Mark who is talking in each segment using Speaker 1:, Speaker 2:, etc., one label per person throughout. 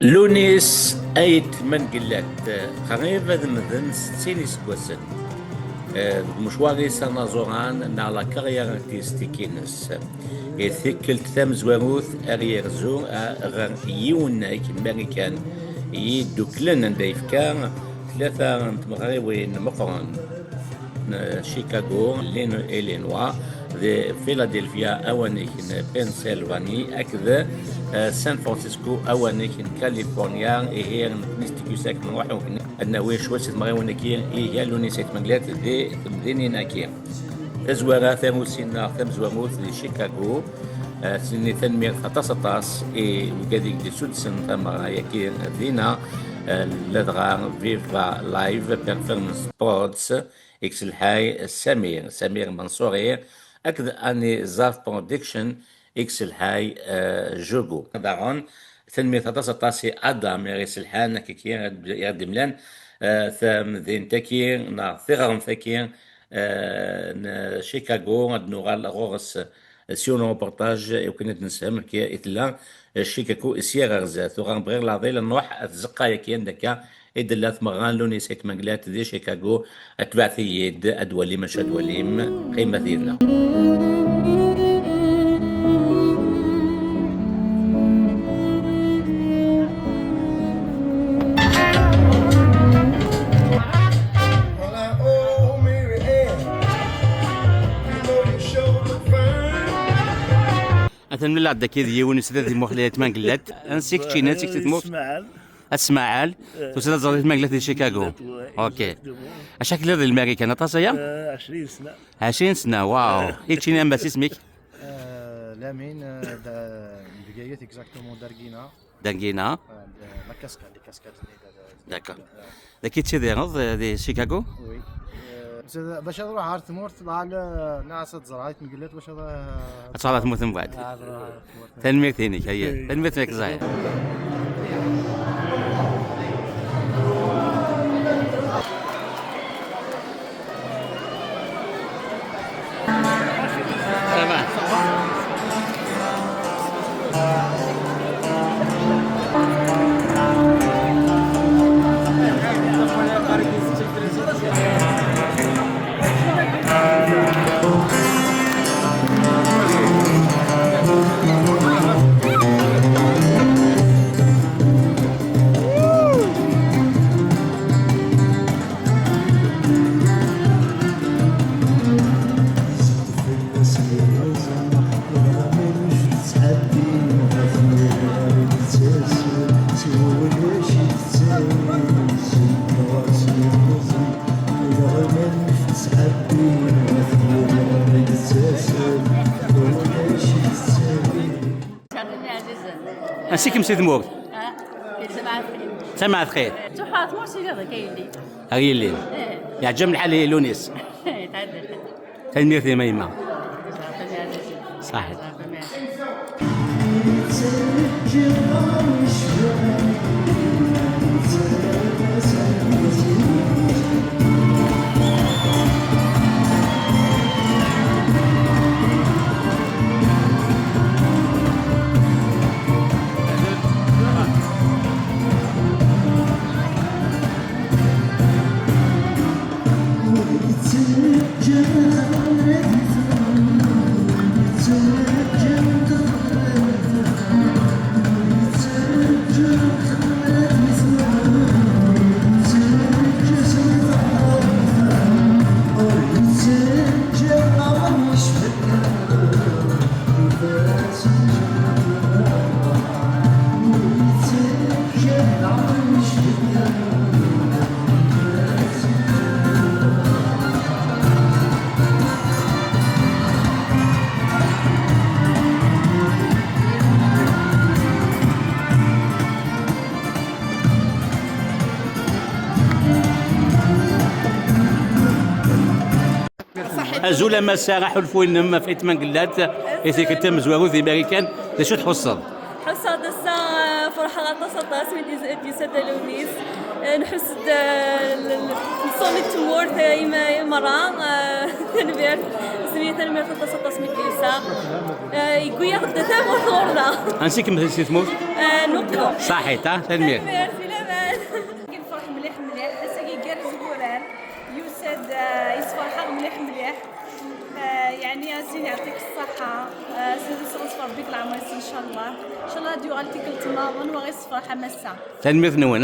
Speaker 1: لونيس ايت من قلات قريبة من 60 سكوسن مشواري سنة زوران نالا كارير ارتستيكينس ثكلت ثم زواروث اريرزو غير يونايك ماريكان يدوكلن دايفكار ثلاثة مغربين مقرن شيكاغو إلينوا ذي فيلادلفيا أوانيك بنسلفاني أكذا سان فرانسيسكو أوانيك كاليفورنيا هي المتنستيكو ساك من واحد أنه شوية مغاونكي هي لوني سيت مغلات ذي مدينين أكي أزوارا ثاموسينا ثام زواموث ذي شيكاغو سنة تنمية خطاسطاس وكذلك دي سودسن ثم يكي ذينا لدغا فيفا لايف بيرفورمانس سبورتس اكس الحاي سمير منصوري اكد اني زاف برودكشن اكس الحاي جوجو دارون تنمية تاسي ادم يريس الحان كيكير يردم لان ثم ذين تكير نا ثغرم ثكير شيكاغو نوغال غورس سيون روبورتاج يمكن نسهم كي اتلا شيكاغو سيغ غزا ثغرم بغير لاضي لنروح الزقايا كيان دكا إدلات مغان لوني سيت مقلات ذي شيكاغو أتبعثي يد أدولي مش أدوليم قيمة ذينا
Speaker 2: أثنى الله عندك كذي يونس ذي مخليات مقلات أنسيك تشينات سيك تموت اسماعال توصل زرت مقلة في شيكاغو اوكي اشكل هذا الامريكان اتصيا
Speaker 3: 20 سنة
Speaker 2: 20 سنة واو هيك نام بس اسمك
Speaker 3: لامين دقيقة اكزاكتومون
Speaker 2: دارجينا
Speaker 3: لا كاسكاد
Speaker 2: داكا داكي تشديرض دي شيكاغو
Speaker 3: وي باش نروح عارت مورت ناس زرايت مقلات باش
Speaker 2: صارت موت من بعد تنمية ثاني هي تنمية ثاني زايد أنسيكم سيد مور سمعت خير
Speaker 4: تحات مو سيجارة كاين
Speaker 2: هاي الليل يعجبني الحال لونيس تنمية في ميمة صحيح زولا ما ساعة حلفوا إنما في ثمان قلات إذا كنت مزورو في أمريكان شو تحصل؟
Speaker 4: حصاد الساعة فرحة غطاسة من دي لونيس نحس نصلي تمور إما مرة نبير سمية تنمية تصطس من كيسا يقول ياخد تامور ثورنا
Speaker 2: أنسيك مثل سيثموت؟
Speaker 4: نوقفوا.
Speaker 2: صحيت تنمير.
Speaker 4: ميرسي لاباس. كنفرح مليح حاسه كيكرز زبوران يوسد يصفرحق مليح يعني سيدي يعطيك الصحة سيدي صغصفر بك العمر إن شاء الله إن شاء الله ديو غالتي كل تماضن وغير صفر حماسة
Speaker 2: تنمير نون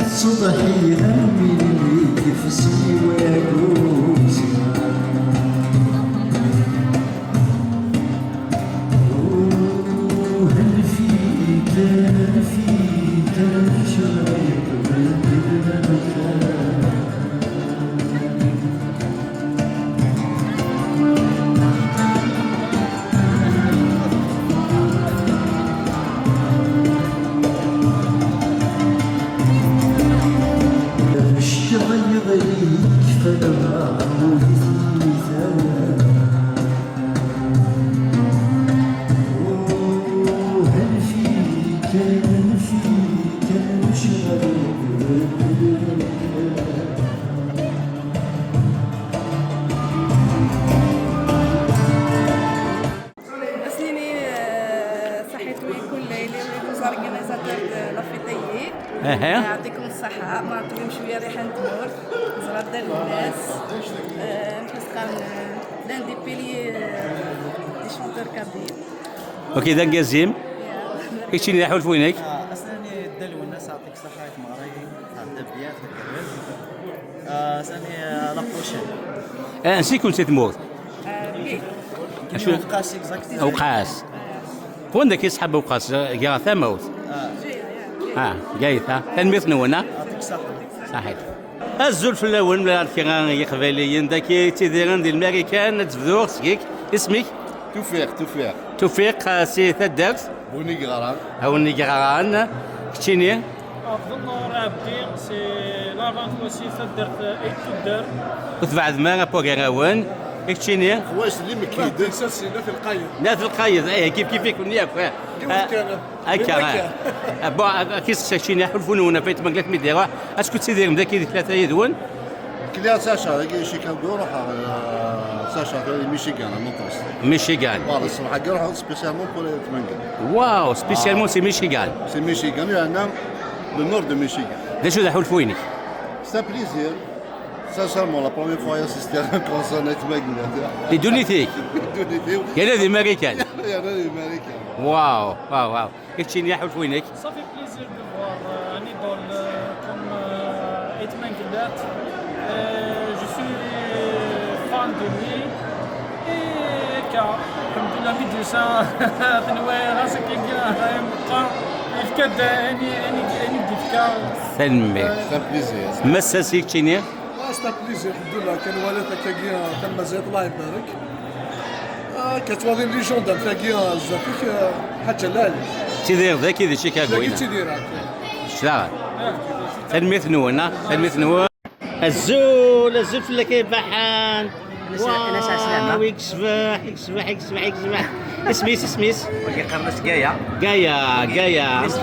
Speaker 5: صبحي همي كيف سواكوس هل فيك شايف
Speaker 6: يعطيكم الصحة ما نعطيكم شوية ريحة تمور زرادة للناس نحس لان دي بيلي دي شونتور كابيل
Speaker 2: اوكي ذا قزيم كيشي نحول فوينك
Speaker 7: اسناني الدلو الناس يعطيك الصحة مغري عندها بيات اسناني لابوشين
Speaker 2: انسي كنت تمور
Speaker 7: شو وقاس اكزاكتلي
Speaker 2: اوقاس وين ذاك يسحب اوقاس كاع ثموت جايث تنمير نونا
Speaker 7: يعطيك الصحة
Speaker 2: صحيح الزول في الاول من الكيران يقبليين ذاك تيديران ديال الماريكان تفذوق سكيك اسمك توفيق سي تدرت
Speaker 8: بوني غران
Speaker 2: او نيغران كتشيني
Speaker 9: أظن رابطي سي لافانت وسي تدرت ايتودر
Speaker 2: وتبعد ما بوغراون كتشيني
Speaker 8: خواش اللي ما كيديرش سينا في القايد
Speaker 2: ناس القايد كيف يكون ياك هكا بون كيس شيني حلفون فايت مقلات ميديرا اسكو تسيدير ذاك ثلاثه يدون
Speaker 8: كليا ساشا شيكاغو روح ساشا في ميشيغان مونتاس
Speaker 2: ميشيغان
Speaker 8: فوالا الصراحه كاع سبيسيالمون بور تمنقل
Speaker 2: واو سبيسيالمون سي ميشيغان
Speaker 8: سي ميشيغان لان لو نور دو ميشيغان
Speaker 2: داش ذا حلفوينك
Speaker 8: سي بليزير سانسيرمون لا بروميير فوا اسيستي ان كونسير تمنقل
Speaker 2: لي دونيتيك كاين هذه امريكان
Speaker 8: يا راني امريكان
Speaker 2: واو كتشيني يحول فوينك
Speaker 9: صافي بليزير دو فوار ان ايدول كوم ايتمان كدات جو سوي فان دو لي اي كا الحمد لله ميديسان تنوي راسك كي مقا يفكد اني ديفكا
Speaker 2: تنمير
Speaker 8: سي بليزير
Speaker 2: مساسي كتشيني
Speaker 10: ستا بليزير الحمد لله كان والدها كاكيا كان مزيد الله يبارك كتواضي ليجوند تلاقيها زافيك حاجه لا
Speaker 2: تيدير ذاك ذي شيكاغو هنا
Speaker 10: تيديرها
Speaker 2: شلا تنمير نونا الزول في اللي كيبحان
Speaker 7: انا سلامة
Speaker 2: يكسبح اسميس
Speaker 7: وكيقرنس كايا
Speaker 2: كايا
Speaker 7: الناس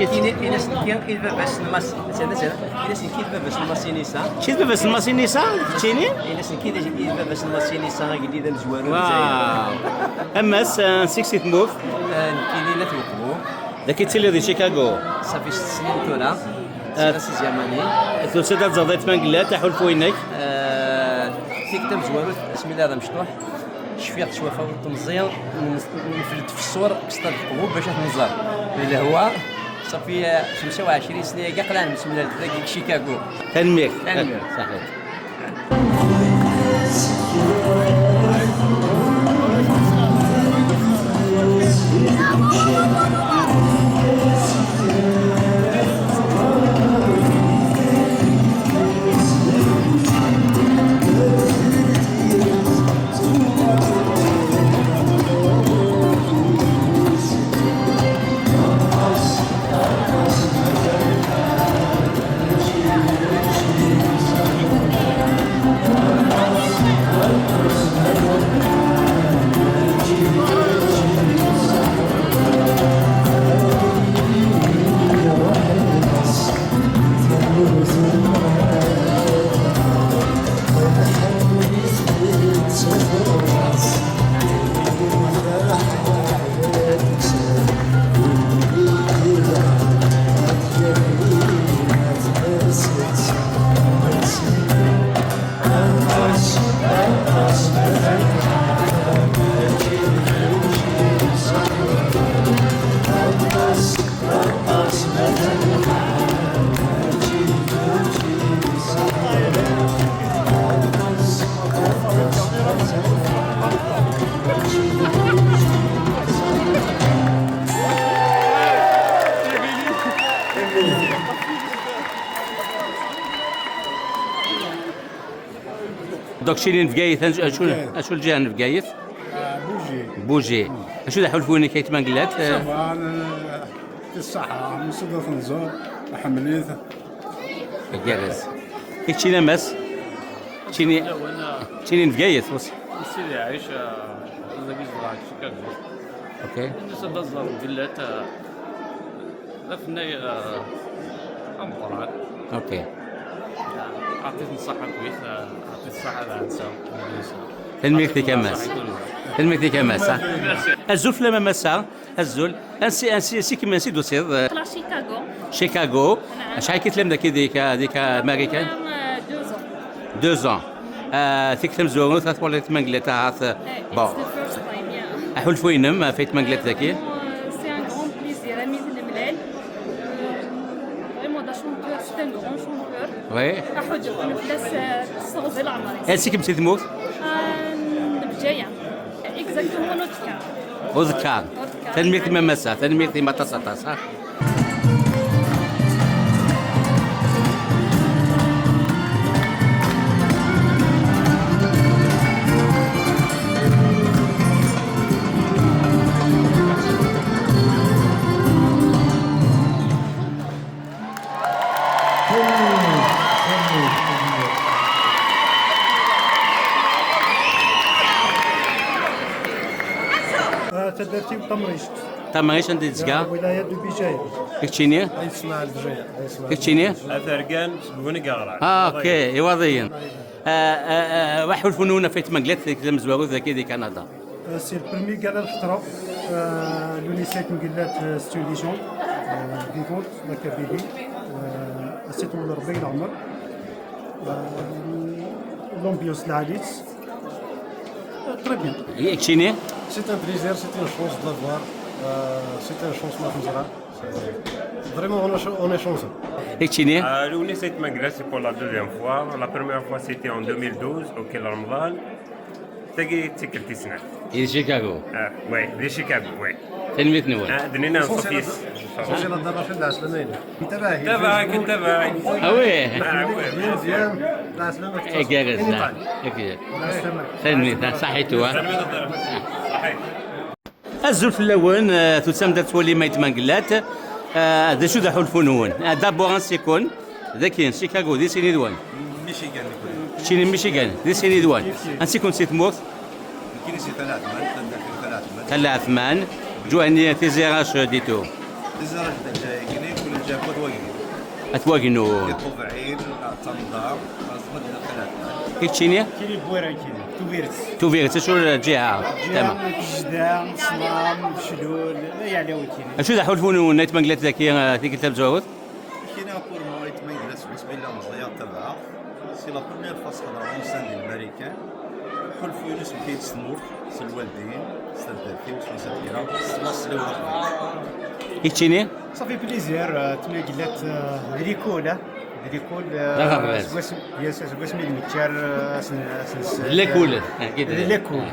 Speaker 7: كاين باباس الماس الناس كاين باباس الماسينيسا
Speaker 2: شي باباس الماسينيسا تشيني
Speaker 7: الناس كاين باباس الماسينيسا جديده مزوارو
Speaker 2: واو اما سيكسي تموف
Speaker 7: كاين لا توقفوا
Speaker 2: ذاك تيلي دي شيكاغو
Speaker 7: صافي 6 سنين تولا سي زماني
Speaker 2: ثلاثه زادت مانقلا تحول فوينك
Speaker 7: كتاب زوارو بسم الله هذا مشطوح شفيق شويه فوت مزيان نفلت في الصور كسطر القبوب باش تنزر اللي هو صافي 25 سنه كاع قلعنا بسم الله تلاقي شيكاغو
Speaker 2: تنمير صحيح دوك شيرين بقايث اشو الجهه بقايث
Speaker 3: بوجي
Speaker 2: بوجي اشو ذا حلفوني كيت مانقلات
Speaker 3: طبعا في الصحة من صدف نزور حمليت
Speaker 2: جالس كيت شينا مس شيني بقايث وص
Speaker 9: سيدي عايش زاكي زراعة شيكاغو.
Speaker 2: اوكي
Speaker 9: بالنسبة للزر قلت لفني أمطران.
Speaker 2: اوكي
Speaker 9: أعطيتني الصحة كويس، أعطيت الصحة لعنسا.
Speaker 2: الميكتي كماس الميكتي كماس الزول فلا مسا الزول انسي كيما نسيت وصير
Speaker 4: طلع شيكاغو.
Speaker 2: شيكاغو شحال كيتلم ديك امريكان
Speaker 4: 2 ans.
Speaker 2: 2 ans تكتم زورو ثلاث ولا تمانقلات هاث بون احول فوينم فايت مانقلات ذاكي
Speaker 4: C'est un grand plaisir. Ami Nemlel, vraiment d'un chanteur, c'est un grand chanteur.
Speaker 2: وي
Speaker 4: أحد نفلس صوز العمر.
Speaker 2: انسي كيما نسيت موت
Speaker 4: بجاية. Exactement notre cas.
Speaker 2: وذكار تنميتي ما مسا تنميتي ما تصاطاس ها
Speaker 3: تدرتي وطمريشت
Speaker 2: تمايش عندي تزكا
Speaker 3: ولاية دو بيجاية
Speaker 2: كيتشيني
Speaker 3: يسمع البجاية
Speaker 2: كيتشيني
Speaker 9: أثرقان بونقارع.
Speaker 2: اوكي يواضيين واحد الفنون فايت مانقلات كلام زواغو ذاكي دي كندا
Speaker 3: سي البرمي قال الخطرة لونيسيك مقلات ستوديشن فيكونت ذاك بيبي سيتو ربي العمر لومبيوس العاليت تري بيان
Speaker 2: كيتشيني
Speaker 3: C'est un plaisir, c'est une chance de la voir. C'est une chance de Vraiment, on est chanceux.
Speaker 2: كيتشيني
Speaker 11: L'UNICEF Maghreb, c'est pour la deuxième fois. La première fois, c'était en 2012, au Kel Ramadan. C'était quelques semaines.
Speaker 2: إلى شيكاغو
Speaker 11: Oui, de Chicago, oui.
Speaker 2: تنميت نول
Speaker 11: دنينا نصفيس.
Speaker 3: سوسيال الدار في العسلمين. انتبه.
Speaker 11: تبعك انتبه.
Speaker 2: اوي
Speaker 3: مزيان. العسلمة.
Speaker 2: جالس لا تنميت صحيتو
Speaker 11: صحيح.
Speaker 2: الزول في الاول تسمى تولي مايت مانقلات ذا شو ذا حلفونون دابور سيكون ذاكين شيكاغو دي سيني دوان
Speaker 8: ميشيغان
Speaker 2: شيني ميشيغان دي سيني دوان انسي كون سيت موت
Speaker 8: كاين سي
Speaker 2: ثلاث مان جواني تيزيراش ديتو
Speaker 8: تزرع كاين كل جا كود
Speaker 2: اتواقنو
Speaker 8: يطبعين تنظار اصبر ثلاث
Speaker 2: كيتشيني
Speaker 3: كاين بويران كاين
Speaker 2: تو فيرت شو الجهه تمام
Speaker 3: جدام صمام شلول يعني وين كاين
Speaker 2: شو ذا حلفونون نايت مانقلات ذاكي تيك تلبزوت
Speaker 8: كاين بور مويت ما يدرس بسم الله مزيان تبعها سي لا بروميير فاس حضر اونسان ديال الامريكان حلفوا يونس بكيت سنور سي الوالدين استدرتي وسويسات ديالها نص اللي
Speaker 2: كيتشيني
Speaker 3: صافي بليزير تماقلات دريكولا دريكول سواس ميل ميتشار
Speaker 2: ليكول
Speaker 3: ليكول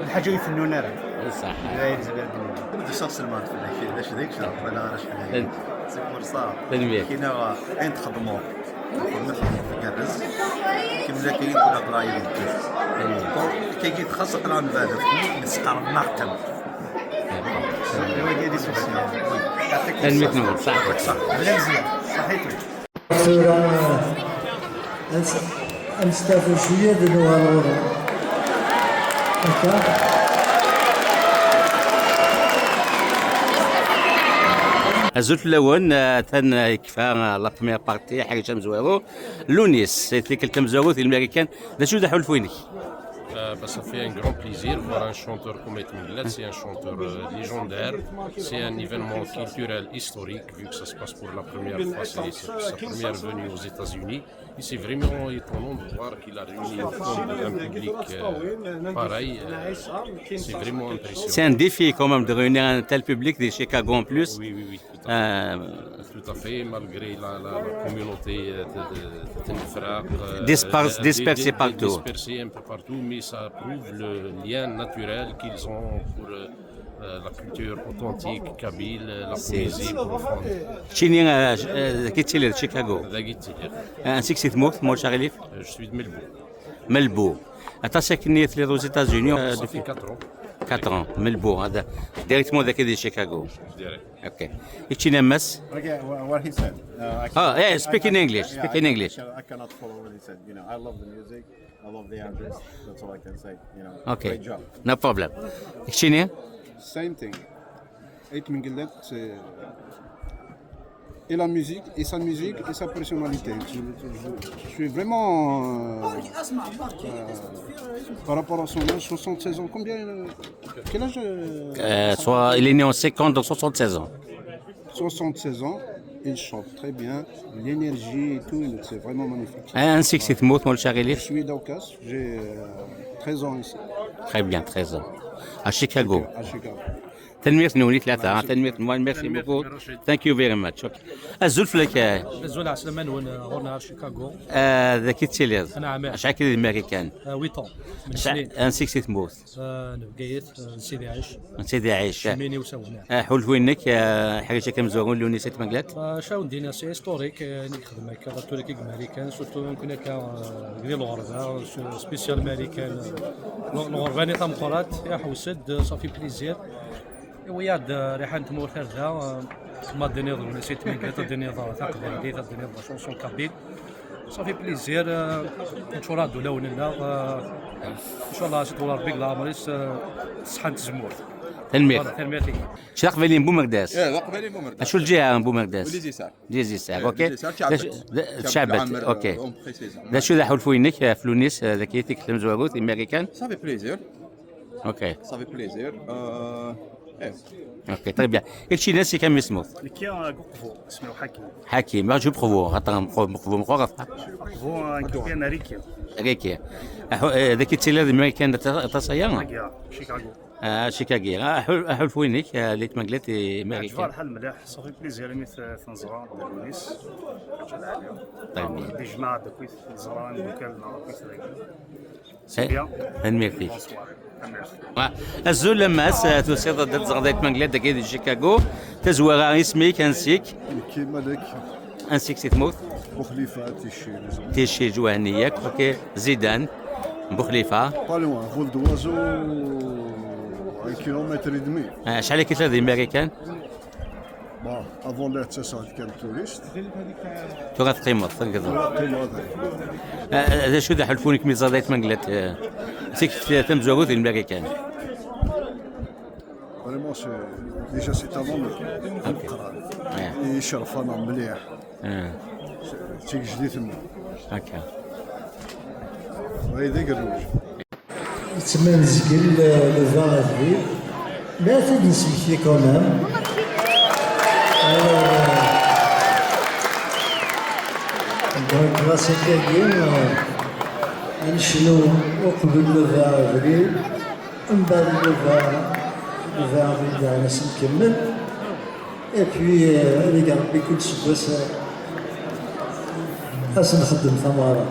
Speaker 3: الحاجه يفنون راه
Speaker 2: صح
Speaker 3: داير زبال
Speaker 8: بدي شخص المات في الاخير لاش ديك شنو انا راه شحال سي مرصا
Speaker 2: تنمية
Speaker 8: كاين عين تخدموا نخدموا في كرز كيما كاين كنا برايد كي يتخصص راه نبالغ نسقر نعقل
Speaker 3: هي دي سوسيال
Speaker 2: تنمية نور صح
Speaker 3: بلا مزيان صحيتو
Speaker 5: نستافد شويه د النهار هكا
Speaker 2: الزول الاول ثان كفا لا بروميير بارتي حاجه مزوارو لونيس سيتي كلكم مزوارو في الامريكان ذا شو ذا حلفوينك
Speaker 12: Ça fait un grand plaisir de voir un chanteur comme Ait Manglat. C'est un chanteur légendaire. C'est un événement culturel historique, vu que ça se passe pour la première fois. C'est sa première venue aux États-Unis. Et c'est vraiment étonnant de voir qu'il a réuni un public pareil. C'est vraiment impressionnant.
Speaker 2: C'est un défi quand même de réunir un tel public de Chicago en plus.
Speaker 12: Oui, tout à fait, malgré la communauté de frères
Speaker 2: dispersés partout.
Speaker 12: Dispersés un peu partout, mais ça prouve le lien naturel qu'ils ont pour la culture authentique kabyle, la poésie profonde.
Speaker 2: Chini كيتشيلي Chicago.
Speaker 12: ذاك يتير.
Speaker 2: انسيك سيت موت مول شغليف.
Speaker 12: Je suis de Melbourne.
Speaker 2: Melbo. Attends, c'est qu'il est aux États-Unis
Speaker 12: depuis 4 ans.
Speaker 2: 4 ans. Melbo, directement de Chicago.
Speaker 12: Je dirais.
Speaker 2: Ok. Et tu n'aimes pas?
Speaker 8: Okay, what he said.
Speaker 2: Yeah, speak in English. Speak in English.
Speaker 8: I cannot follow what he said. You know, I love the music. I love the artist. That's all I can say. You know,
Speaker 2: Okay.
Speaker 8: great job.
Speaker 2: No problem. Et tu n'aimes?
Speaker 13: Same thing. Ait Menglet, c'est et la musique, et sa musique, et sa personnalité. Je suis vraiment par rapport à son âge, 76 ans. Combien? Quel âge?
Speaker 2: Soit il est né en 50, donc 76 ans.
Speaker 13: 76 ans. Il chante très bien, l'énergie et tout, c'est vraiment magnifique.
Speaker 2: ainsi que cette mot, mon cher Elie.
Speaker 13: Je suis d'Aucas, j'ai 13 ans ici.
Speaker 2: Très bien, 13 ans. À Chicago.
Speaker 13: À Chicago.
Speaker 2: تنمية نوني ثلاثة تنمية موان ميرسي بوكو ثانك يو فيري ماتش الزول فلك
Speaker 9: الزول عسلمان هنا شيكاغو
Speaker 2: ذاك التيليز
Speaker 9: نعم
Speaker 2: شحال كاين الامريكان
Speaker 9: 8 من سنين
Speaker 2: انسيك سيت موت
Speaker 9: بقيت سيدي عايش
Speaker 2: سيدي عايش
Speaker 9: ميني وسونا
Speaker 2: حول وينك حاجه كمزورون لوني سيت مقلات
Speaker 9: شاون دينا سي هيستوريك نخدم هكا توريك امريكان سورتو نكون هكا ديال الغربه سبيسيال امريكان الغرباني تاع مقرات يا حوسد صافي بليزير وياد ريحان تمور ثالثه ما دينيض ولا سيت مقلات دينيض تقدير دينيض شونسون كابيل صافي بليزير نشورا دولا وننا ان شاء الله سيتولى ربي لا عمريس صحة الزمور
Speaker 2: تنمية
Speaker 9: تنمية
Speaker 2: شلاق بالي بو مقداس
Speaker 8: قبالي بومرداس.
Speaker 2: شو الجهه بو مقداس
Speaker 8: وليزيسار.
Speaker 2: ليزيسار اوكي
Speaker 8: شعبت.
Speaker 2: اوكي ذا شو ذا حول فوينك فلونيس ذاك يتك المزوروت امريكان
Speaker 8: صافي بليزير.
Speaker 2: اوكي
Speaker 8: صافي بليزير.
Speaker 2: اوكي طيب بيان هادشي ناس كم اسمه
Speaker 14: كي قفو اسمه حكيم
Speaker 2: حكيم ما جو بروفو خاطر مقفو مقرف
Speaker 14: هو كيبان ريكي
Speaker 2: ريكي ذاك التيلر الامريكان تصيا
Speaker 14: شيكاغو
Speaker 2: شيكاغي حول فوينك اللي تمقلت امريكان
Speaker 14: جوار حل مليح صافي بليزير مثل ثنزرا درويس
Speaker 2: طيب
Speaker 14: دي جماعه دكويت زران دوكال كويس سي بيان
Speaker 2: ميرسي الزول لماس توصيد ضد زغدات مانجلات داك ديال شيكاغو تزوار اسمي كنسيك
Speaker 10: كيما داك
Speaker 2: انسيك سيت موت
Speaker 10: بوخليفه
Speaker 2: تيشي جوانياك اوكي زيدان بوخليفه
Speaker 10: با لوان فول دوازو 1 كيلومتر ودمي
Speaker 2: شحال كيف هذا الامريكان
Speaker 10: با افون لا تسعد كان توريست
Speaker 2: تراث قيمه هذا شو ذا حلفونك ميزادات مانجلات سيك تمزوروت الامريكان
Speaker 10: فريمون سي ديجا سي تافون نقرا يشرف انا مليح تيك جديد تما
Speaker 2: هكا
Speaker 10: وهيدا قروج
Speaker 5: تسمى مزكل لو فان افريل لا تنسي كمان دونك راسي كاين نشنو وقبل لو فان افريل من بعد لو فان افريل تاعنا نكمل اي بوي اللي ربي كل سباس خاص نخدم ثمرة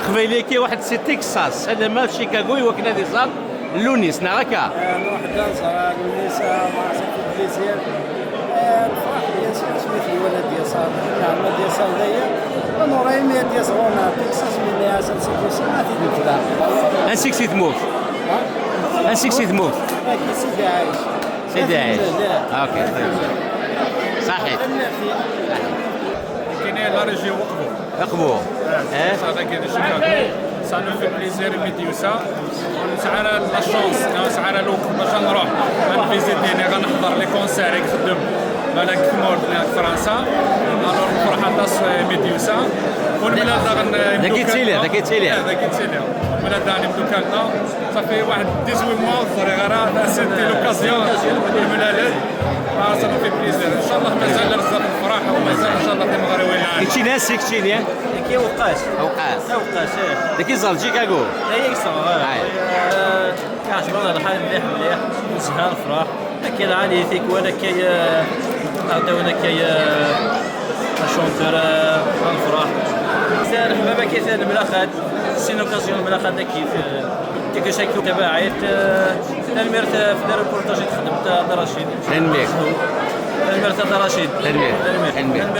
Speaker 2: قبيليكي واحد سي تكساس هذا ما في شيكاغو يوكل هذه صار لونيس نراكا
Speaker 9: نروح دانسا لونيس مع صافي بليزير نفرح بيان سور سميت الولد ديال صار الولد ديال صار داير نوري
Speaker 15: يصغرنا تكساس من يا سلسلة سمعت الكلام.
Speaker 2: انسيك سي تموت. انسيك سي تموت.
Speaker 15: سيدي عايش.
Speaker 2: سيدي عايش. اوكي. صحيح.
Speaker 16: كاين لا ريجي
Speaker 2: وقبو.
Speaker 16: هذا كاين شيكاغو. Ça nous fait plaisir de dire ça. سعنا لا شونس سعنا الوقت باش نروح نفيزيتي غنحضر لي كونسير يخدم بالك في مورد فرنسا. الوغ نفرح طاس ميديوسا والبلاد
Speaker 2: داك يتسيلي
Speaker 16: البلاد نبدو كالنا صافي واحد 18 موا صغيره سيتي لوكازيون البلاد ça nous fait plaisir ان شاء الله مازال بزاف الفرح ومازال ان شاء الله المغربيين
Speaker 2: كاين ناس كاين ياك
Speaker 15: كي وقاش
Speaker 2: داك يزال شيكاغو
Speaker 15: هي يصغر كعجبنا الحال مليح وسهل الفرح كاين عادي فيك وانا كي عطيونا كي شونتور الفرح سير حبابا كيسان الملاخات سين اوكازيون الملاخات كيف كيك شكل تبعيت الميرت في دار البورتاج خدمت رشيد
Speaker 2: تنمير
Speaker 15: الميرت رشيد
Speaker 2: تنمير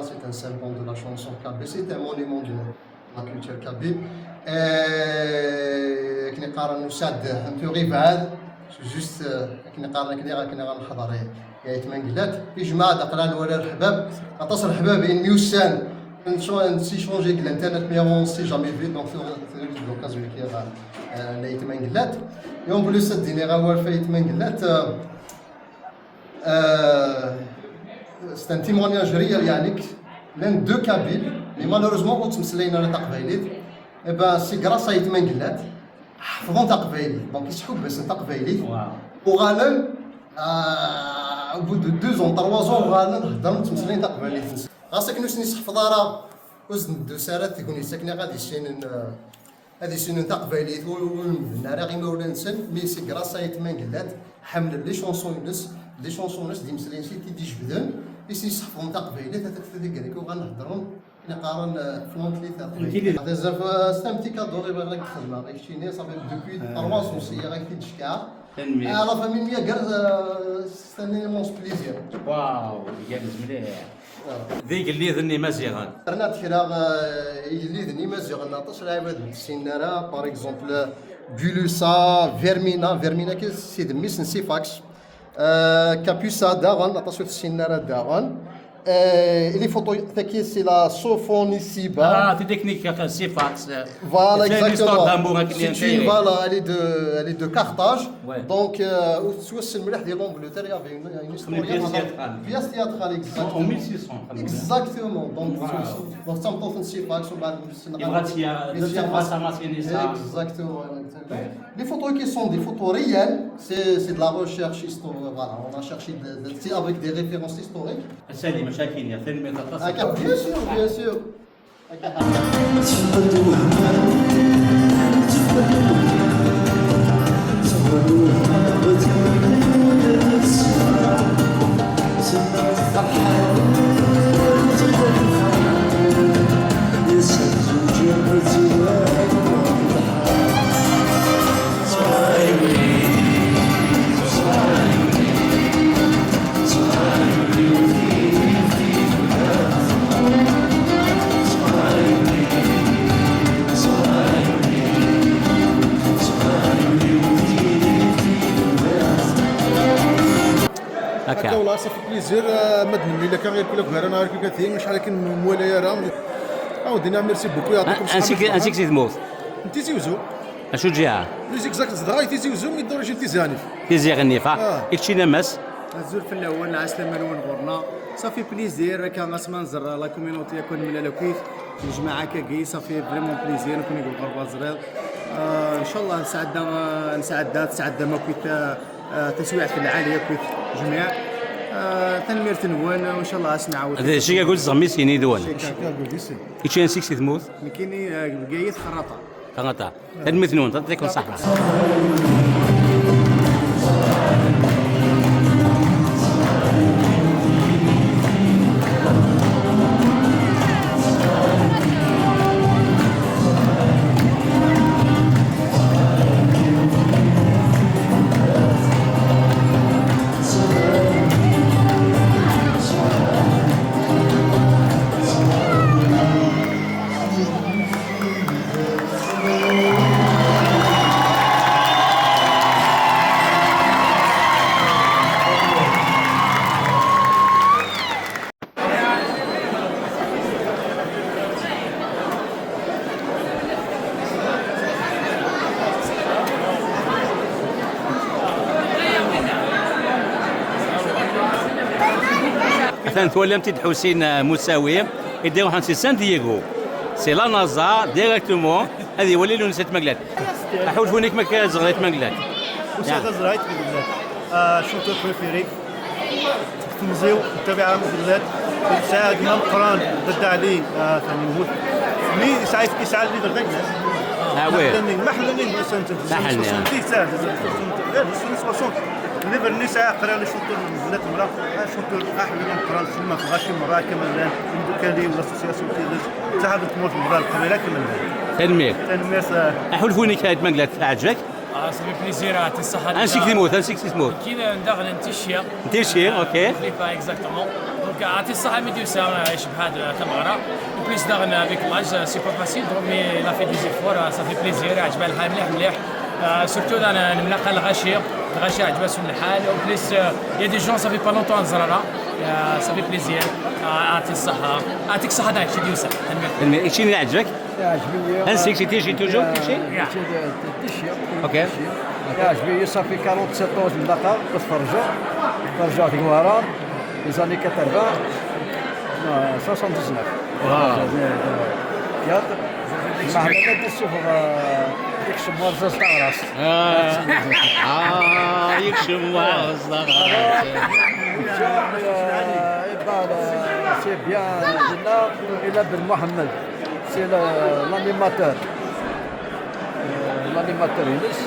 Speaker 3: C'est un symbole de la chanson kabyle, c'est un monument de la culture kabyle. كنا قارن نساد انتو غير بعاد جوست كنا قارن كنا غنحضر يا يتمنقلات في جماعه دقلان ولا الحباب اتصل الحباب ان ميوسان نسي شونجي الانترنت مي اون سي جامي في دونك في لوكازيون كي لا يتمنقلات يوم بلوس الديني غاول في يتمنقلات c'est un témoignage réel يعني l'un deux Kabyles mais malheureusement quand تمسلينا على تقبيليت et ben c'est grâce à يتمنقلات حفظوا تقبيلي دونك يسحوا بس تقبيلي وغالبا au bout de 2 ans 3 ans غالبا هضرنا تمسلين تقبيلي خاصك نوس حفظ راه وزن دو سارات يكون يسكن غادي يسين هذه سنين تقبيليت والنهار غير ما ولا نسن مي سي غراس à يتمنقلات حمل لي شونسونس دي مسلين سي تي جبدن يسي صحفهم تقبيلات تتذكرك وغنهضروا نقارن فلونتلي تاع بزاف استمتي كادو غير راك الخدمه غير شي ناس صافي دوبوي 3 سونسيه غير تشكا لا فامي ميا كاع استني مونس بليزير
Speaker 2: واو جامد مليح ذيك اللي ذني مزيغان
Speaker 3: رنا تكرا اللي ذني مزيغان ناطش لعبه السينارا باغ اكزومبل بولوسا فيرمينا كي سي دميس نسيفاكس كابوسا داغان ناطش السينارا داغان les photos c'est la Sophonisciba.
Speaker 2: Ah, c'est technique Sifax.
Speaker 3: Voilà, exactement.
Speaker 2: Voilà,
Speaker 3: elle est de Carthage.
Speaker 2: Ouais.
Speaker 3: Donc, c'est le de l'Angleterre, il y avait une histoire. Une pièce théâtrale, exactement.
Speaker 2: En 1600.
Speaker 3: Exactement. Donc, ça me tente Sifax. Exactement. Les photos qui sont des photos réelles, c'est de la recherche historique. Voilà, on a cherché avec des références historiques.
Speaker 2: مشاكل يا فيلم يتصل
Speaker 3: بيان سور
Speaker 10: والله صافي بليزير مدن الا كان غير كل غير انا غير كثير شحال كاين مولايا راه عاودينا ميرسي بوكو يعطيكم الصحه.
Speaker 2: انسيك تموت
Speaker 10: انت زيوزو
Speaker 2: اشو جهه
Speaker 10: ميوزيك زاك زدغاي تيزيوزو مي دوري جنتي زانف
Speaker 2: تيزي غنيفه اكشي نمس
Speaker 17: الزول في الاول نعس لما نون غورنا صافي بليزير كان غاسما نزر لا كوميونيتي يكون من لوكيف الجماعه كاكي صافي فريمون بليزير نكون يقول غربه زرير ان شاء الله نساعدنا ما كنت تسويع في العاليه كويت جميع تنمير تنوان وان شاء الله اسنعاود
Speaker 2: هذا الشيء يقول زغمي سيني دوان كيتشي نسيك تموت
Speaker 17: كايني بقايت
Speaker 2: خراطه تنمثنون تعطيكم الصحه. تولم تيد حسين مساوي يديروا حنسي سان دييغو سي لا نازا ديريكتومون هذه ولي لو نسيت مقلات حول فونيك ما زغريت مقلات
Speaker 18: وسا زغريت مقلات شوتور بريفيري تمزيو تبع مقلات ساعد ما قران ضد عليه تنموت مي ساعات يسعى لي ضد الناس ما حلني
Speaker 2: ما
Speaker 18: نبر النساء قرا لي شطور من بنات المراه شطور احلى من قرا السينما في غاشي مراه كمان كان لي لاسوسياسيون تاع تاع تموت المراه القبيله كمان
Speaker 2: تنمير احول فونيك هاد مقلات عجبك
Speaker 19: صافي بليزير عطي الصحه
Speaker 2: انسيك تموت
Speaker 19: كاين نداخل نتيشير
Speaker 2: اوكي
Speaker 19: فليبا اكزاكتومون دونك عطي الصحه ميديوسا يعيش بهذا تمغرا بليس داغن افيك لاج سي با فاسيل مي لا في دي زيفور صافي بليزير عجبها الحال مليح سورتو انا نملاقى الغاشير عجبها سون الحال وبليس يا دي جون صافي با لونتون نزرارا صافي بليزير عطي الصحه يعطيك الصحه داك شي ديوسا
Speaker 2: شي اللي عجبك؟
Speaker 5: عجبني
Speaker 2: انسيك شي تيجي توجور كلشي؟ اوكي
Speaker 5: عجبني صافي 47 ans نلاقى تفرجوا في الورا في زاني 80 79 ما عملنا نشوف يكشف مرزز تاع راس
Speaker 2: يكشف مرزز تاع
Speaker 5: راس سي بيان جينا الى بن محمد سي l'animateur يونس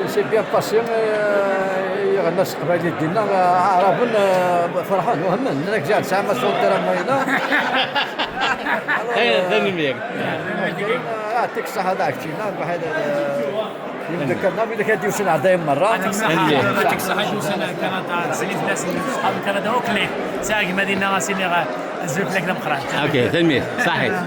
Speaker 5: سي بيان باسي يغنى قبايلي ديالنا عرفون فرحان وهمن هناك جا 9 ما شهور درهم هنا يعطيك الصحة داك الشيء واحد يذكرنا بلي كيديو شي عدايم مرة
Speaker 19: يعطيك الصحة يدوسنا كندا سنين ناس صحاب كندا اوكلي ساق مدينة سينيغال الزوج لك مقران
Speaker 2: اوكي تلميذ صحيح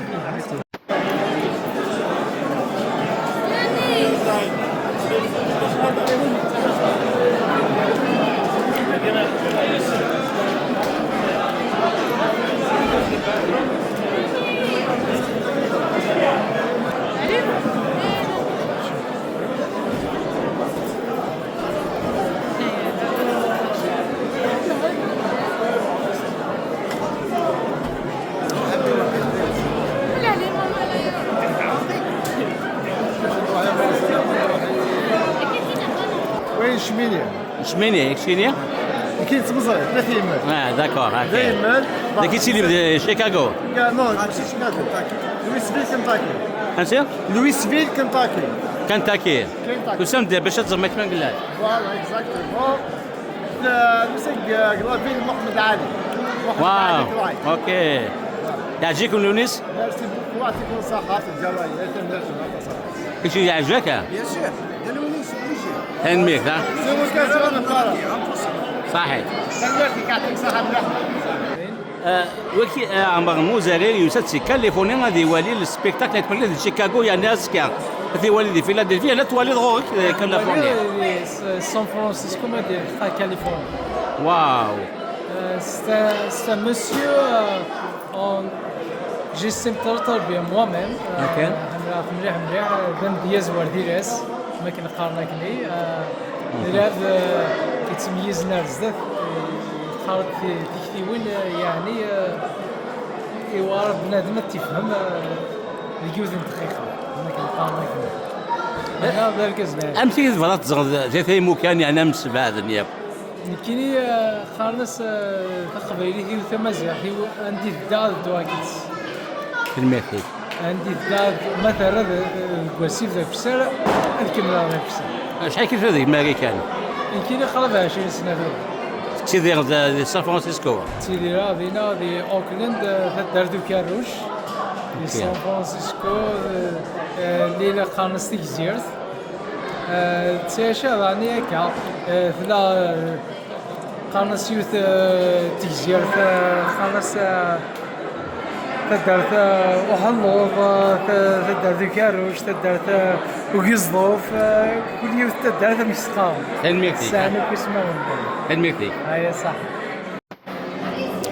Speaker 2: شمينيا شمينيا
Speaker 18: كاين تمزري 3 يمات
Speaker 2: داكور
Speaker 18: هكا
Speaker 2: داك اللي في شيكاغو
Speaker 18: نو ماشي شيكاغو لويسفيل كنتاكي
Speaker 2: انسير
Speaker 18: لويسفيل
Speaker 2: كنتاكي وسام دير باش تزرب كما قلت
Speaker 18: فوالا اكزاكتومون مسك قرابين محمد علي
Speaker 2: واو اوكي يعجبكم لونيس؟
Speaker 18: ميرسي بوكو يعطيكم الصحة الجوايا
Speaker 2: كل شيء يعجبك؟
Speaker 18: بيان سور
Speaker 2: هنميك ها؟
Speaker 18: صحيح
Speaker 2: وكي عمر موزاري يوساتسي كاليفورنيا غادي يولي السبيكتاكل يتملك في شيكاغو يعني ناسكا في والدي فيلادلفيا لا توالي غورك كاليفورنيا
Speaker 9: سان فرانسيسكو ما دير كاليفورنيا
Speaker 2: واو.
Speaker 9: C'est un monsieur, j'estime très bien moi-même. مليح بان دياز ورديراس ما كنقارنا كلي لعب كيتميزنا بزاف خارج تكتيوين يعني ايوا بنادم تفهم الجوز دقيقه ما كنقارنا كلي انا بالك زمان
Speaker 2: امتى فضلت زغ مكان يعني امس بعد النياب
Speaker 9: كيني خالص تقبيلي هي تمازيغ هي عندي دار دواكيت
Speaker 2: في المثل
Speaker 9: عندي دار مثلا كواسيف ذاك السنه الكاميرا ذاك السنه
Speaker 2: شحال كيف هذيك الامريكان
Speaker 9: كيني قرب 20 سنه
Speaker 2: تيدير دي سان فرانسيسكو
Speaker 9: تيدير دينا دي اوكلاند داردو كاروش دي سان فرانسيسكو ليله قانص تيجزيرت تيشا راني هكا فلا قانص يوث تيجزيرت قانص تدرت وحلوف تدرت كاروش تدرت وقزضوف كل يوم تدرت مش سقام
Speaker 2: الميكتي
Speaker 9: سانو كيسمعون
Speaker 2: الميكتي
Speaker 9: هاي صح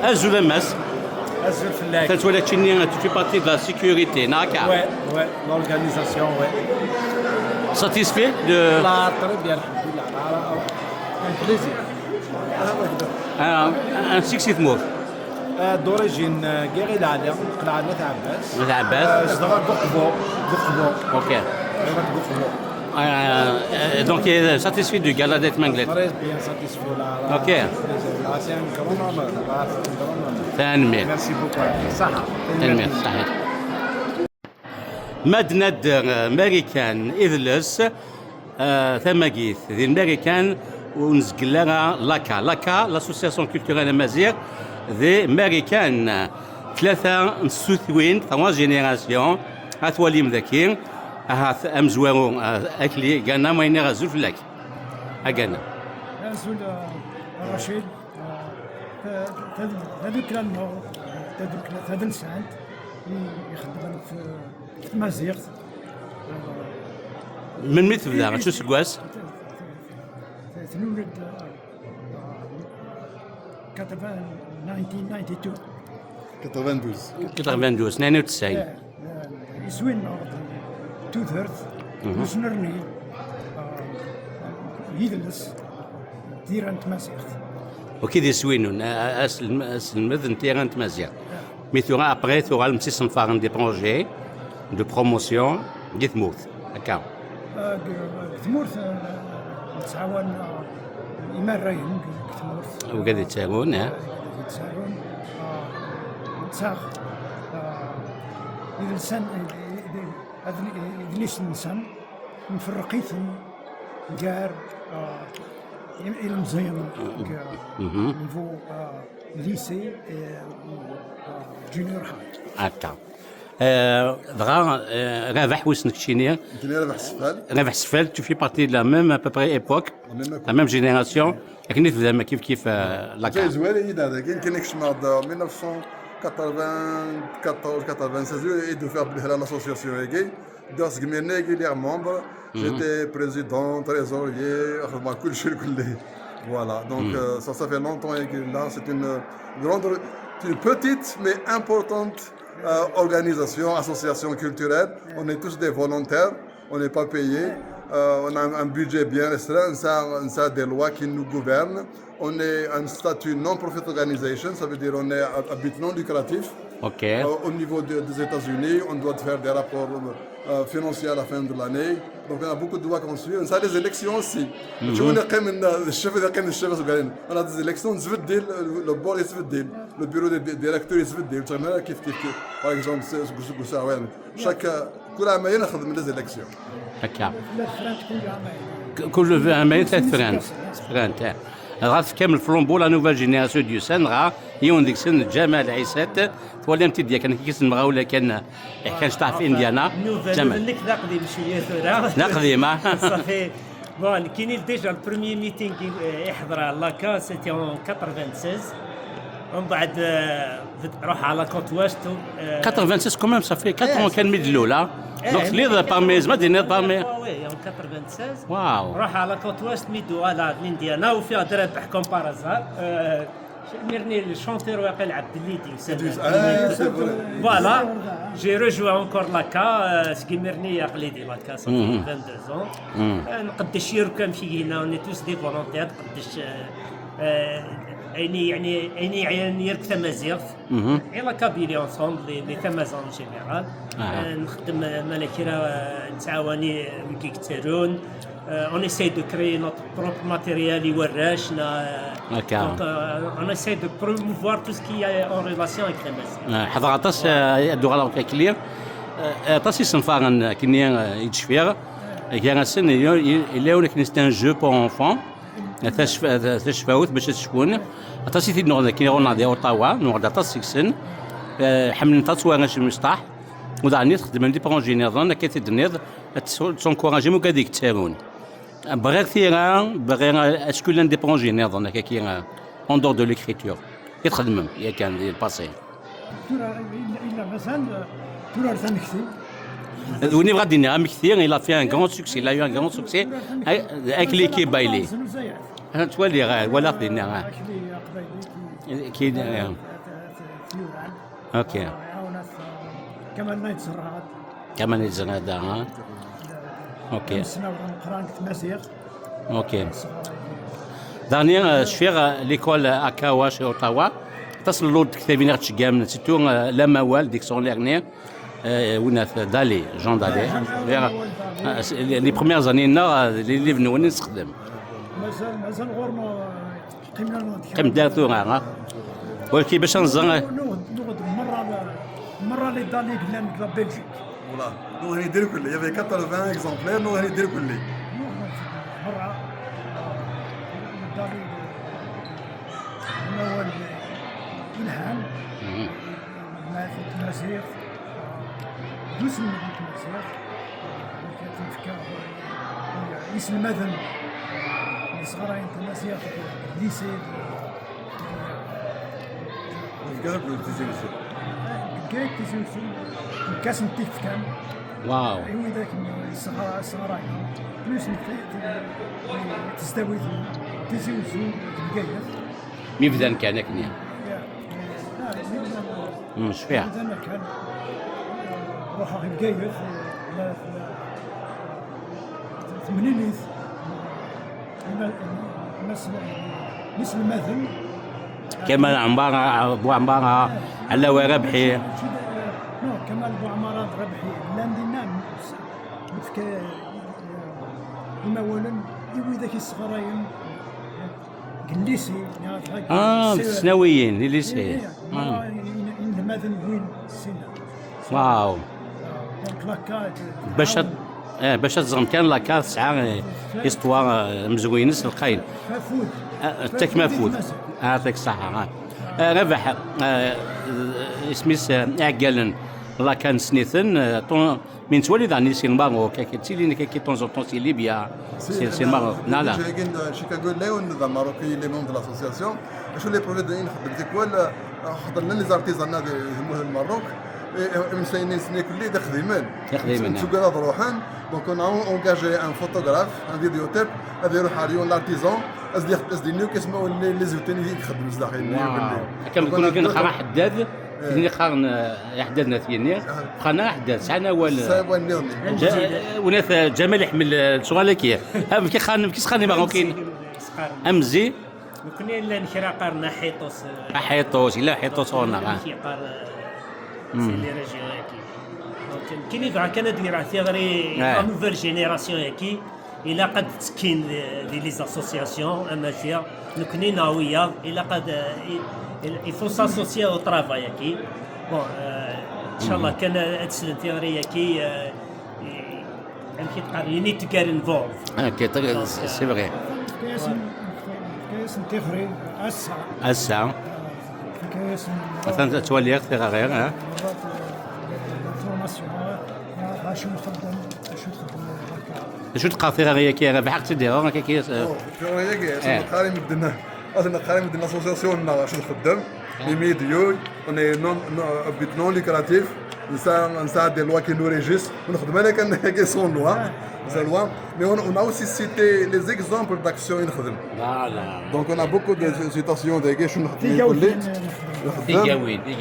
Speaker 2: ازول الماس
Speaker 20: ازول فلاك
Speaker 2: تتولى تشيني tu fais partie de la sécurité naka
Speaker 20: ouais l'organisation ouais
Speaker 2: satisfait de
Speaker 20: لا très bien alhamdulillah un plaisir
Speaker 2: un succès mot
Speaker 20: d'origine غير العالم قلعة نات عباس
Speaker 2: نات عباس
Speaker 20: صدغة ققبو
Speaker 2: اوكي donc il est satisfait du gala d'être Manglet.
Speaker 20: Très bien satisfait là.
Speaker 2: Ok.
Speaker 20: C'est un grand honneur.
Speaker 2: تنمية.
Speaker 20: Merci beaucoup. صحة.
Speaker 2: تنمية صحيح. مدند أمريكان إذلس ثماجيث ذي أمريكان ونزقلها لاكا لاسوسياسيون كولتورال أمازيغ ذي أمريكان ثلاثة نسوثوين ثمان جينيراسيون أثوالي مذاكين هاث أمزوارو أكلي قانا ما ينغ زول فلاك أقانا
Speaker 9: زول رشيد هذوك النور هذا الساند يخدم في مازيغ
Speaker 2: من متى بدا شو سكواس؟
Speaker 9: تنولد 1992
Speaker 2: 92
Speaker 9: يسوين تو ثيرث وسنرني يدلس ديرانت مازيغ
Speaker 2: وكي دي سوينون المذن تيرانت مازيغ مي ثورا ابري ثورا المسيس نفارن دي بروجي دو بروموسيون دي ثمورث هكا
Speaker 9: ثمورث نتعاون إيمان راين ثمورث
Speaker 2: وقاعد يتساهلون
Speaker 9: يتساهلون نتساغ إذا الإنسان إذا الإنسان مفرقيثن جار إلى مزيان نيفو ليسي جونيور هاي
Speaker 2: هكا دغا رابح وسنك تشيني رابح سفال tu fais partie de la même à peu près époque la même génération كنت زعما كيف لاكا
Speaker 21: زوين هذا كاين كنكشمع 1994 96 et de faire l'association EGI dans ce les membres j'étais président trésorier كل شيء كله voilà donc ça fait longtemps là c'est une petite mais importante organisation, association culturelle. On est tous des volontaires, on n'est pas payés, on a un budget bien restreint, on a des lois qui nous gouvernent. On est un statut non-profit organisation, ça veut dire on est à but non lucratif.
Speaker 2: Okay.
Speaker 21: Au niveau des États-Unis, on doit faire des rapports financiers à la fin de l'année. Donc on a beaucoup de lois qu'on suit. On a des élections aussi. On a des élections, le board est le bureau des directeurs est par exemple, chaque عامين ناخذ من les élections.
Speaker 2: هكا. كل عامين ثلاث فرانت. غاف كامل فلومبو لا نوفال جينيراسيون دو سان غا يون ديك سن جمال عيسات تولي امتي ديال كان كيسن مغاوله كان شطح في انديانا
Speaker 22: جمال منك نقدم شويه ثورة
Speaker 2: نقدم
Speaker 22: صافي بون كاين ديجا البروميي ميتينغ يحضر لاكا سيتي اون 96 ومن بعد روح على كونت واستو
Speaker 2: 96 كوميم صافي 4 كان ميد الاولى Donc, les parmi, ما دينا parmi.
Speaker 22: وي en 96
Speaker 2: واو.
Speaker 22: نروح على كوت ويست ميدو على الانديانا وفيها دربح كوم بارازار ميرني الشونتير واقيل عبد الليدي فوالا جي رجوا اونكور لاكا سكيميرني قليدي لاكا 22 ans نقدش يركب في هنا اوني توس دي فولونتير نقدش يعني يرك تمازيغ إلا كابيلي اونسومبل لي تمازون جينيرال نخدم ملاكيرا نتعاوني ويكيكترون on essaie de créer notre propre matériel يوراشنا donc on essaie de promouvoir tout ce qui est en relation avec les musiques.
Speaker 2: حضر عطاس دوغالا كلير عطاس يسنفارن كني يتشفير كان السن اللي هو كني ستان جو بور انفون تشفاوت باش تشفون عطاس تي نور كي نور اوتاوا نور عطاس سكسن حمل تصوير باش مصطح وداني تخدم دي بونجينير ظن كي تدنيض تسونكوراجي مو قاديك تساون بغير ثيران بغير اسكو لانديبوندي نظن كي اون دور دو ليكريتور يتخدم يا كان الباسي
Speaker 1: الا مازال تورا تنكتب
Speaker 2: وني غادي نعم كثير il a fait un grand succès il a eu un grand succès avec l'équipe بايلي تولي غير ولا خدينا كي اوكي
Speaker 1: كمان نايت زراد
Speaker 2: كمان نايت زراد اوكي اوكي دانيير شفير ليكول اكاوا شي اوتاوا تصل لود كتابين تشجام سيتو لا موال ديك سون ليرنير وناث دالي جون دالي لي بروميير زاني نا لي بنوني نستخدم
Speaker 1: مازال غورنا
Speaker 2: قيم دارتو ها ولكن باش نزن
Speaker 1: مرة اللي دالي قلنا لا بلجيك
Speaker 21: والله نو هني ندير كل يافي 80 اكزومبلير نو هني ندير كل
Speaker 1: مرة دالي هو الهام مع التماسير دوس من التماسير كتفكر اسم المدن الصغارين التماسير ليسي
Speaker 21: قالك تيجي
Speaker 1: كيك تيجي الكاس نتيك كان
Speaker 2: واو
Speaker 1: ايوا ذاك الصغارين بلوس تستوي تيجي تلقايه
Speaker 2: ميبدا كان كنيا مش فيها
Speaker 1: كان روحها لقايه ثمانينيت ناس المثل
Speaker 2: كمال عمارة أبو عمارة علاوي ربحي
Speaker 1: كمال أبو عمارة ربحي لاندينا متك المولا يوي ذاك الصغارين قليسي
Speaker 2: الثانويين الليسي
Speaker 1: مثلا وين السنة
Speaker 2: واو
Speaker 1: كلاكات
Speaker 2: باش تزغم كان لاكار تسعة استوار مزوينس القاين تاك مفود هذاك الصحة ربح اسميس اعقالن لا كان سنيثن من تولي داني سي الماروك كتيلين كي طون طون سي ليبيا سي الماروك لا
Speaker 21: شيكاغو ليون ذا ماروكي لي مون دو لاسوسياسيون شو لي بروجي داين خدمتي كوال حضرنا لي زارتيزان يهموه الماروك مساينين سني كلي دا خديمان تسوق روحان دونك اون اونجاجي ان فوتوغراف ان فيديو تيب هذا يروح على ليون لارتيزون از دي نيو كيسمو لي زوتين يخدم زداخل
Speaker 2: كنا كنخرا حداد اللي خارن حدادنا ثيني خانا حداد سعنا وناث جمال يحمل شغل كي كي خاني ماروكين امزي
Speaker 22: وكنا لا نكرا قارنا
Speaker 2: حيطوس الا حيطوس هنا
Speaker 22: سي اللي راجع هاكي كاين يدعى كان دير ثيغري نوفيل جينيراسيون هاكي الى قد تسكين لي زاسوسياسيون امازيغ نكوني ناويه الى قد يفو ساسوسيي او طرافاي هاكي بون ان شاء الله كان هاد ثيغري هاكي كي تقال يو نيد تو جيت انفولد
Speaker 2: سي فري
Speaker 1: كاس تيغري
Speaker 2: اسا مثلا تولي اكثر غير ها شو تقاطير غير كي انا بحق تدير كي
Speaker 21: غير قاري مدنا اصلا قاري مدنا اسوسياسيون شو نخدم لي ميديو اون نون بيت نون ليكراتيف ça des lois qui nous régissent. On a des sont lois. Mais on a aussi cité les exemples d'actions. Donc on a beaucoup de citations des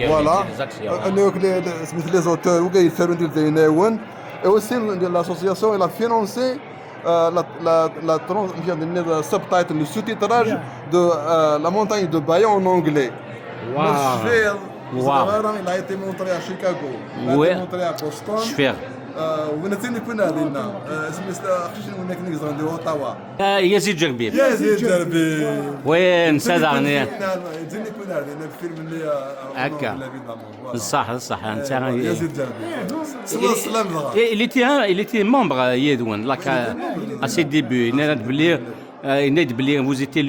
Speaker 21: voilà. Les auteurs et aussi l'association elle a financé le subtitle, le sous-titrage de la montagne de Bayon en anglais. Il a été montré à Chicago, il a été montré à Boston. ونتني كنا هذينا هناك نقدر نديرو اوتاوا
Speaker 2: يزيد جربي وين سادغني
Speaker 21: تني كنا هذينا الفيلم اللي
Speaker 2: هكا صح انت
Speaker 21: يزيد جربي
Speaker 2: il était membre يدون لاك à ses débuts ناد بلي vous étiez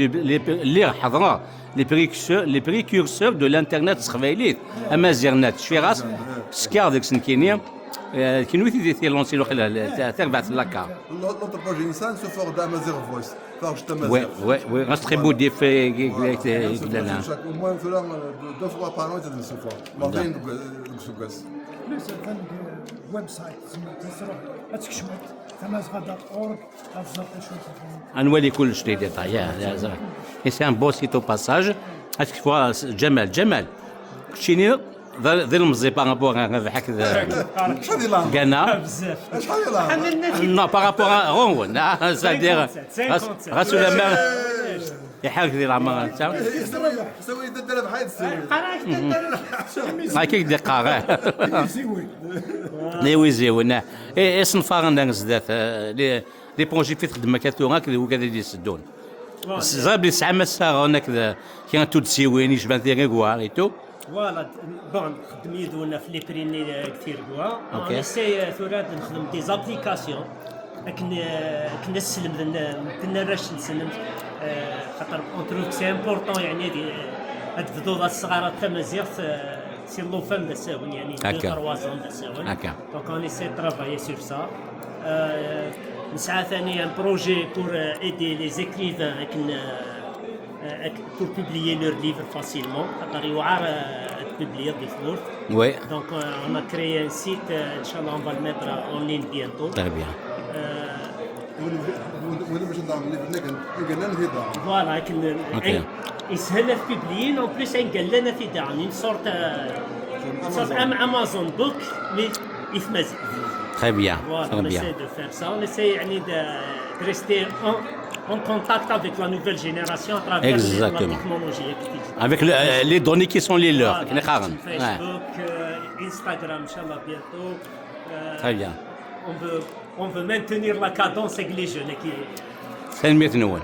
Speaker 2: اللي حضره les précurseurs de l'internet سخفايليت امازيغنات شفيغاس سكار ديك سنكينيا كي نويتي دي لونسي لوخلا تبعت لاكا
Speaker 21: l'autre projet insan se fort d'Amazir voice
Speaker 2: ouais un très beau défait
Speaker 21: au moins deux fois par an c'est ce fois مرتين دوكس
Speaker 1: ويب سايت تروح تكشمت تمازغا.org
Speaker 2: نولي كل شيء ديتاي سي ان بو سيت او باساج اسك فوا جمال شيني ذي المزي بارابور هكذا كانا
Speaker 21: بزاف شحال
Speaker 2: نو بارابور رون سادير غاسو لا مير يحرك ذي العمر انت
Speaker 21: سوي الدرب بحال السوي
Speaker 2: هاكيك دقيقه لي ويزيونا صنفار الناس ذات لي بروجي في تخدم كاتوغا كذا وكذا يسدون زاب لي ساعه مسا هناك كاين تو تسيوين يشبان ذي غوار ايتو
Speaker 22: فوالا بون خدم يدونا في لي بريني كثير كوا انا سي ثورات نخدم دي زابليكاسيون كنا نسلم كنا راش نسلم خاطر اونتروك سي امبورطون يعني هاد الضوضه الصغيره تاع مزيغ سي لو فام دا ساون يعني 2-3 زون دا ساون دونك اون سي ترافايي سور سا نسعى ثاني ان بروجي بور ايدي لي زيكريفان pour publier leurs livres facilement. Il y publier des livres.
Speaker 2: Oui.
Speaker 22: Donc on a créé un site, Inch'Allah on va le mettre en ligne bientôt.
Speaker 2: Très bien.
Speaker 22: Voilà, il se fait publier, en plus une sorte Amazon Book, mais il fait
Speaker 2: Très bien.
Speaker 22: Voilà, on essaie de faire ça. On essaie de rester en contact avec la nouvelle génération à travers la technologie.
Speaker 2: Avec les données qui sont les leurs.
Speaker 22: Facebook, Instagram, Inch'Allah, bientôt.
Speaker 2: Très bien.
Speaker 22: On veut maintenir la cadence avec les jeunes.
Speaker 2: سلميت نون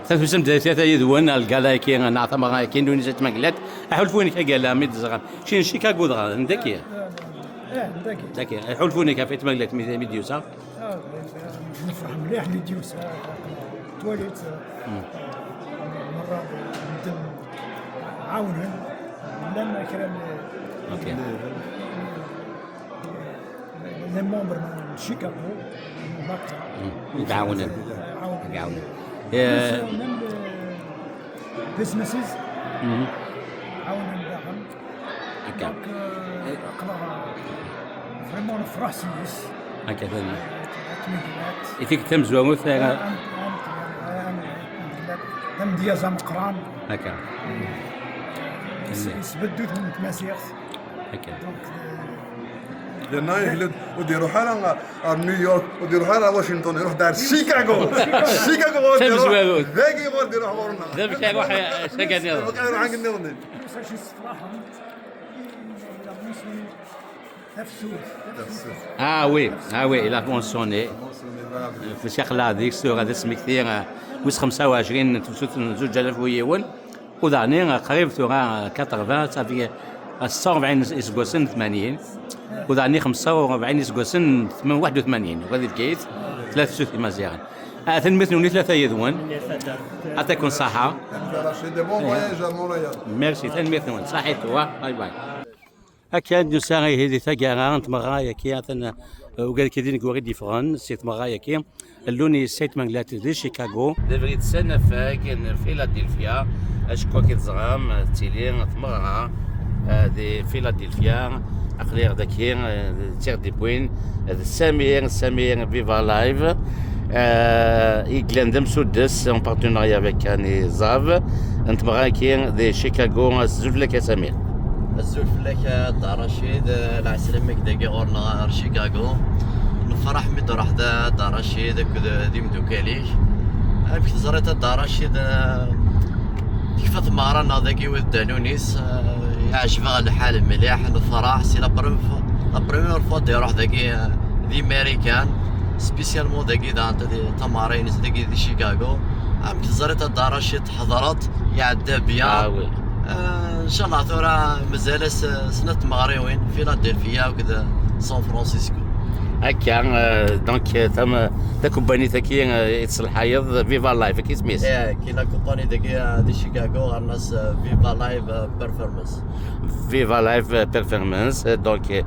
Speaker 2: تفسم ثلاثة يدون القلا كي نعطى ما كي ندوني مقلات حلفوني كقلا ميد زغام شين شيكاغو دغا ندكي ندكي حلفوني كفيت مقلات ميد يوسا
Speaker 1: نفرح مليح ميد يوسا توليت مرة ندم عاونهم لما كان لي ممبر من شيكاغو
Speaker 2: يعاونن
Speaker 1: بزنسز عاونن داخل اقرا فريمون نفرح سيس
Speaker 2: هكا يفيك تم زوامو
Speaker 1: تم ديازا مقران
Speaker 2: هكا
Speaker 1: يسبدو من تماسيغ
Speaker 2: هكا
Speaker 21: لأنه وديروا حالة نيويورك وديروا حالة واشنطن يروح دار شيكاغو شيكاغو
Speaker 2: تمزوالو
Speaker 21: ذاكي يقول ديروا حورنا
Speaker 2: ذاك شي يروح سكن يلا
Speaker 21: يروح عند النيرن
Speaker 2: oui, il a mentionné في الشغلة هذيك الصورة هذا اسمي كثير ويس 25 2000 ويون ودعني قريب ثورة 80 صافي 46 اسكوسن 80 ودعني 45 اسكوسن 81 وهذه الكيت 63 مزيان ثنمثلوني ثلاثة يذون يعطيكم الصحة ميرسي ثنمثلون صحيت باي باي هكا نساغي هذه ثقارة انت مغايا كي عطنا وقال كذين كوري ديفرون سيت مغايا كي اللوني سيت مانجلات دي شيكاغو دفريت سنة فاك فيلادلفيا اشكو كي تزغام تيلين تمغا دي فيلادلفيا أقلير داكين تيغ دي بوين سمير فيفا لايف إيغلان دم سودس en partenariat avec Annie Zav أنت مغاكين دي شيكاغو الزوج لك يا سمير
Speaker 6: الزوج لك دار رشيد العسلمك دقي غورنا شيكاغو نفرح مدو راح دار رشيد ديم دوكاليش كنت زريت دار رشيد كيف تمارنا داكي ودانونيس يعجبها الحال مليح نفرح سي لا بريمير فوا يروح داكي دي ميريكان سبيسيالمون داكي تمارين داكي دي شيكاغو كنت زريت دار رشيد حضرت يعدى بيا ان شاء الله ثورة مازال سنة مغريوين فيلادلفيا وكذا سان فرانسيسكو
Speaker 2: هكا دونك تم تا كومباني تاكي يتصل حيض فيفا لايف كي سميت
Speaker 6: كاينه كومباني دي شيكاغو الناس فيفا لايف بيرفورمانس
Speaker 2: دونك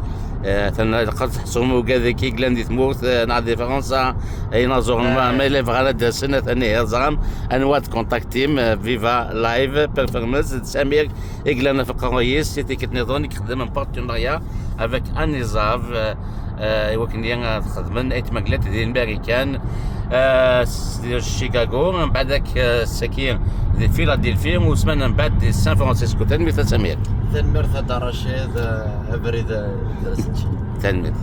Speaker 2: قد تحصموا كذا كي كلاندي تموت نعدي فرنسا اي نزور ما لي فغالا سنه ثانيه زعم انواع كونتاكتيم فيفا لايف بيرفورمانس سمير اغلانا في القرايس سيتي كتنظوني خدم ان بارتناريا افيك اني زاف وكني خدمن ايت مقلات ديال الامريكان شيكاغو من بعدك السكين ديال فيلادلفيا وسمعنا من بعد ديال سان فرانسيسكو تنمير سمير
Speaker 6: تنمير دار رشيد افريد
Speaker 2: تنمير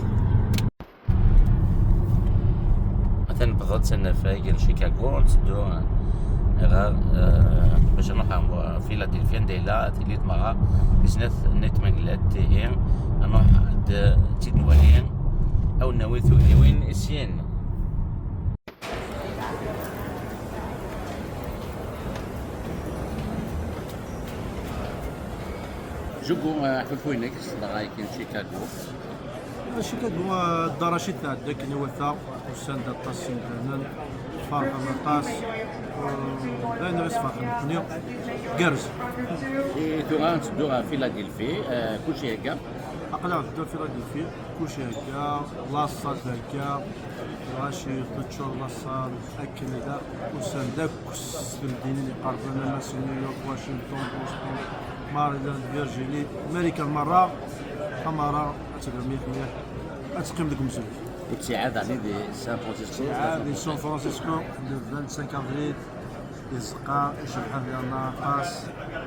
Speaker 2: مثلا بغض سنة فايق شيكاغو نسدو غير باش نروح فيلادلفيا نديلا تيليت مغا بسنة نت مقلات تيهين نروح تيدوالين او نويثو وين اسين جوكو حكوينك صدقائك شيكاغو
Speaker 20: دار رشيد تاع داك نوثا وساندا الطاسين تاعنا فرحة مطاس باين راس فرحة نكوني كرز
Speaker 2: تورا تدور فيلادلفي كلشي هكا
Speaker 20: أقلع تدور فيلادلفي كلشي هكا لاصال هكا راشي تشور لاصال أكل هذا وساندا كس في المدينة اللي قربنا ناس نيويورك واشنطن بوسطن ماريلاند فيرجيني أمريكا مرة أمارة أتقام أتقيم لكم مسؤول
Speaker 2: وتساعد على دي سان فرانسيسكو
Speaker 20: دي سان فرانسيسكو لو 25 افريل يزقى يشرح لنا قاس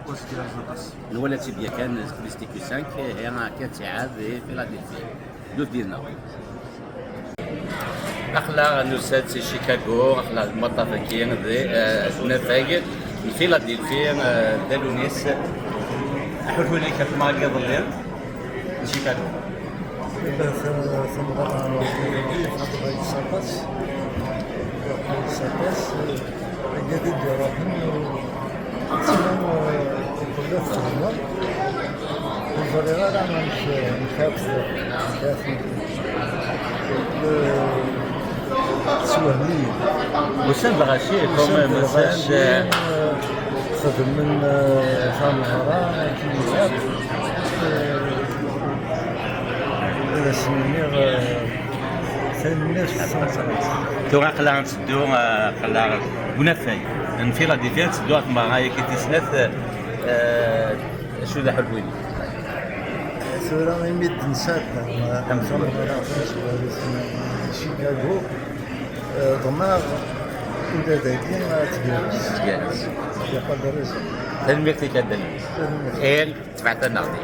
Speaker 20: وسكير زقاس
Speaker 2: الولد تبيا كان كريستيكو 5 هي كتساعد في فيلادلفيا دوت ديالنا اخلا نوسات سي شيكاغو اخلا المطافكين دي نفايق فيلادلفيا دالونيس حلو لي كيف ما قبل شيكاغو
Speaker 1: ثم ساقاس جديد راحن كله في الخدمة والفريرة أنا مخاف سوهمية
Speaker 2: وسام بغاشي كوم مساج
Speaker 1: خدم من ثمرة كيلوات
Speaker 2: تورا قلا نسدو قلا بنفاي ان فيلادلفيا نسدو معايا كي تسنات شو ذا حلوين
Speaker 1: سورة ما يمد نسات شيكاغو ضماغ ودا داكين تجهز
Speaker 2: تنميرتي كدنيس خير تبعت النقدي